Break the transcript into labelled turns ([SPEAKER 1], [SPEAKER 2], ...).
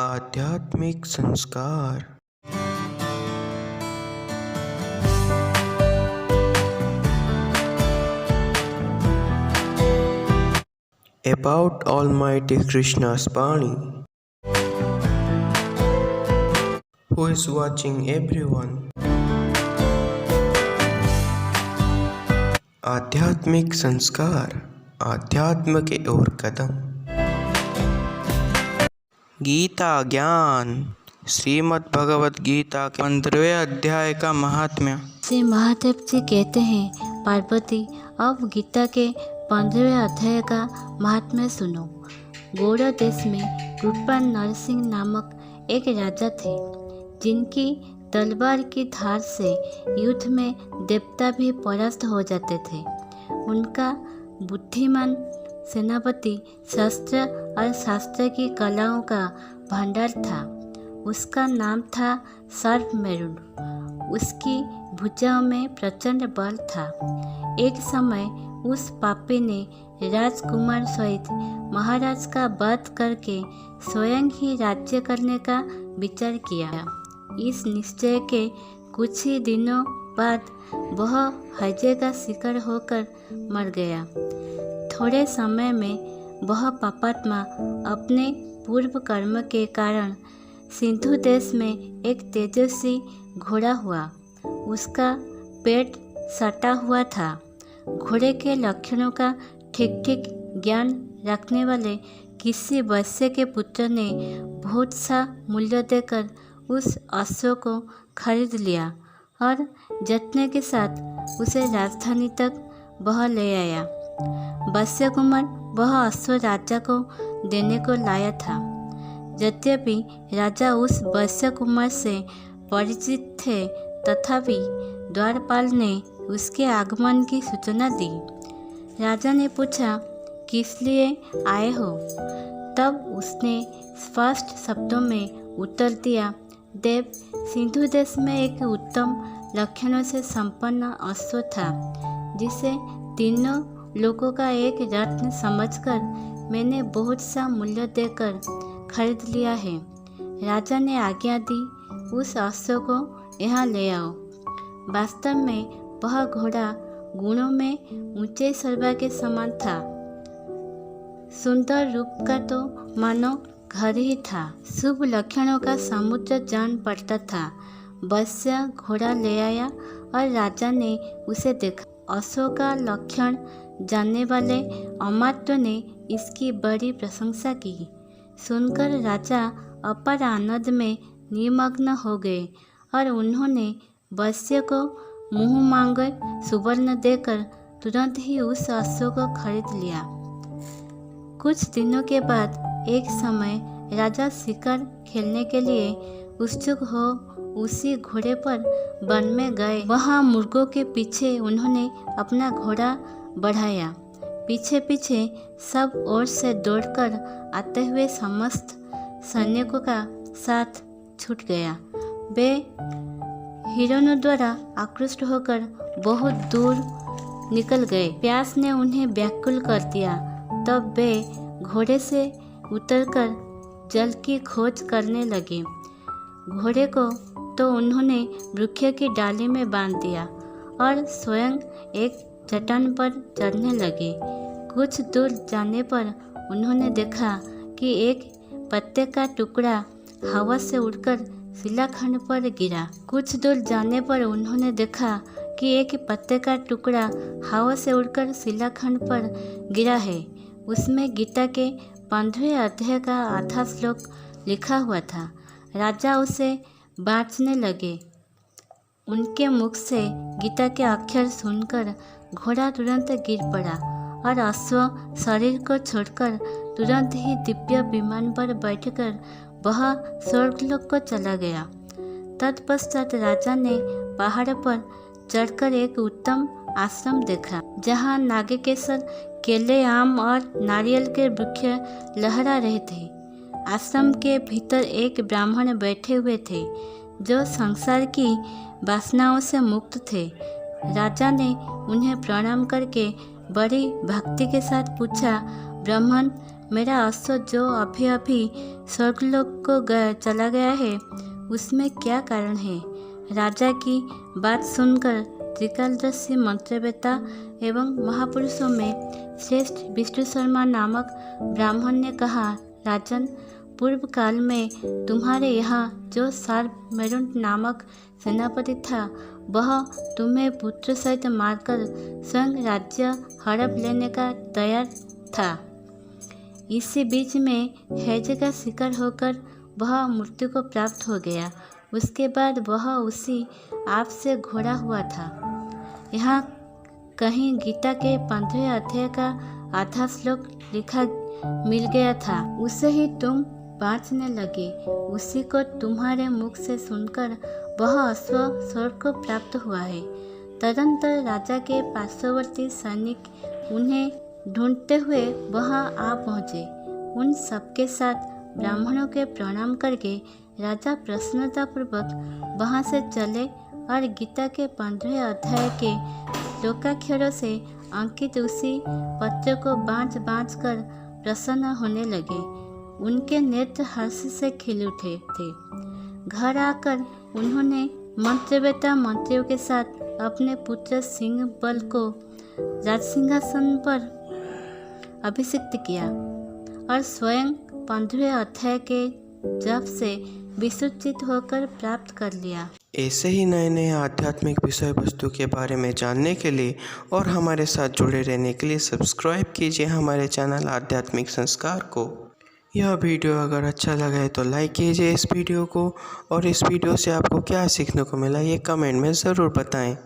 [SPEAKER 1] आध्यात्मिक संस्कार। About Almighty Krishna's Bani, who is watching everyone. आध्यात्मिक संस्कार, आध्यात्म के ओर कदम। गीता ज्ञान। श्रीमद् भगवत गीता के 15वें अध्याय का महात्म्य।
[SPEAKER 2] श्री महादेव जी कहते हैं, पार्वती अब गीता के 15वें अध्याय का महात्म्य सुनो। गौड़ देश में कृपा नरसिंह नामक एक राजा थे, जिनकी तलवार की धार से युद्ध में देवता भी परास्त हो जाते थे। उनका बुद्धिमान सेनापति शस्त्र और शास्त्र की कलाओं का भंडार था। उसका नाम था सर्पमेरुड़। उसकी भुजाओं में प्रचंड बल था। एक समय उस पापी ने राजकुमार सहित महाराज का वध करके स्वयं ही राज्य करने का विचार किया। इस निश्चय के कुछ ही दिनों बाद वह हैजे का शिकार होकर मर गया। थोड़े समय में वह पापात्मा अपने पूर्व कर्म के कारण सिंधु देश में एक तेजस्वी घोड़ा हुआ। उसका पेट सटा हुआ था। घोड़े के लक्षणों का ठीक ठीक ज्ञान रखने वाले किसी वैश्य के पुत्र ने बहुत सा मूल्य देकर उस अश्व को खरीद लिया और जतने के साथ उसे राजधानी तक वह ले आया। वैश्य कुमार वह अश्व राजा को देने को लाया था। यद्यपि राजा उस वैश्य कुमार से परिचित थे, तथापि द्वारपाल ने उसके आगमन की सूचना दी। राजा ने पूछा, किस लिए आए हो? तब उसने स्पष्ट शब्दों में उत्तर दिया, देव, सिंधु देश में एक उत्तम लक्षणों से संपन्न अश्व था, जिसे तीनों लोगों का एक रत्न समझकर मैंने बहुत सा मूल्य देकर खरीद लिया है। राजा ने आज्ञा दी, उस अश्व को यहाँ ले आओ। वास्तव में वह घोड़ा गुणों में ऊंचे सर्वा के समान था। सुंदर रूप का तो मानो घर ही था। शुभ लक्षणों का समुद्र जान पड़ता था। वैश्य घोड़ा ले आया और राजा ने उसे देखा। अश्व का लक्षण जानने वाले अमात्य ने इसकी बड़ी प्रशंसा की। सुनकर राजा अपार आनंद में निमग्न हो गए और उन्होंने वैश्य को मुँह मांगे सुवर्ण देकर तुरंत ही उस अश्व को खरीद लिया। कुछ दिनों के बाद एक समय राजा शिकार खेलने के लिए उत्सुक हो उसी घोड़े पर वन में गए। वहाँ मुर्गों के पीछे उन्होंने अपना घोड़ा बढ़ाया। पीछे पीछे सब ओर से दौड़कर आते हुए समस्त सैनिकों का साथ छूट गया। वे हिरणों द्वारा आकृष्ट होकर बहुत दूर निकल गए। प्यास ने उन्हें व्याकुल कर दिया। तब वे घोड़े से उतरकर जल की खोज करने लगे। घोड़े को तो उन्होंने वृक्ष की डाली में बांध दिया और स्वयं एक चट्टान पर चढ़ने लगे। कुछ दूर जाने पर उन्होंने देखा कि एक पत्ते का टुकड़ा हवा से उड़कर शिलाखंड पर गिरा। कुछ दूर जाने पर उन्होंने देखा कि एक पत्ते का टुकड़ा हवा से उड़कर शिलाखंड पर गिरा है। उसमें गीता के 15वें अध्याय का आधा श्लोक लिखा हुआ था। राजा उसे बाँचने लगे। उनके मुख से गीता के अक्षर सुनकर घोड़ा तुरंत गिर पड़ा और अश्व शरीर को छोड़कर तुरंत ही दिव्य विमान पर बैठकर वह स्वर्गलोक को चला गया। तत्पश्चात राजा ने पहाड़ पर चढ़कर एक उत्तम आश्रम देखा, जहाँ नागकेसर, केले, आम और नारियल के वृक्ष लहरा रहे थे। आश्रम के भीतर एक ब्राह्मण बैठे हुए थे, जो संसार की वासनाओं से मुक्त थे। राजा ने उन्हें प्रणाम करके बड़ी भक्ति के साथ पूछा, ब्राह्मण, मेरा अश्व जो अभी अभी स्वर्गलोक को चला गया है उसमें क्या कारण है। राजा की बात सुनकर त्रिकालदर्शी मंत्रवेत्ता एवं महापुरुषों में श्रेष्ठ विष्णु शर्मा नामक ब्राह्मण ने कहा, राजन, पूर्व काल में तुम्हारे यहाँ जो सारमेरुन नामक सेनापति था वह तुम्हें पुत्र सहित मारकर स्वयं राज्य हड़प लेने का तैयार था। इसी बीच में हैजे का शिकार होकर वह मृत्यु को प्राप्त हो गया। उसके बाद वह उसी आप से घोड़ा हुआ था। यहाँ कहीं गीता के 15वें अध्याय का आधा श्लोक लिखा मिल गया था। उसे ही तुम बाँचने लगे। उसी को तुम्हारे मुख से सुनकर वह अश्व स्वर्ग को प्राप्त हुआ है। तदंतर राजा के पार्श्ववर्ती सैनिक उन्हें ढूंढते हुए वहां आ पहुँचे। उन सबके साथ ब्राह्मणों के प्रणाम करके राजा प्रसन्नतापूर्वक वहां से चले और गीता के 15वें अध्याय के श्लोकाक्षरों से अंकित उसी पत्र को बाँच कर प्रसन्न होने लगे। उनके नेत्र हर्ष से खिल उठे थे। घर आकर उन्होंने मंत्रवेत्ता मंत्रियों के साथ अपने पुत्र सिंह बल को राजसिंहासन पर अभिषिक्त किया और स्वयं 15वें अध्याय के जप से विसूचित होकर प्राप्त कर लिया।
[SPEAKER 1] ऐसे ही नए नए आध्यात्मिक विषय वस्तु के बारे में जानने के लिए और हमारे साथ जुड़े रहने के लिए सब्सक्राइब कीजिए हमारे चैनल आध्यात्मिक संस्कार को। यह वीडियो अगर अच्छा लगा है तो लाइक कीजिए इस वीडियो को, और इस वीडियो से आपको क्या सीखने को मिला ये कमेंट में ज़रूर बताएं।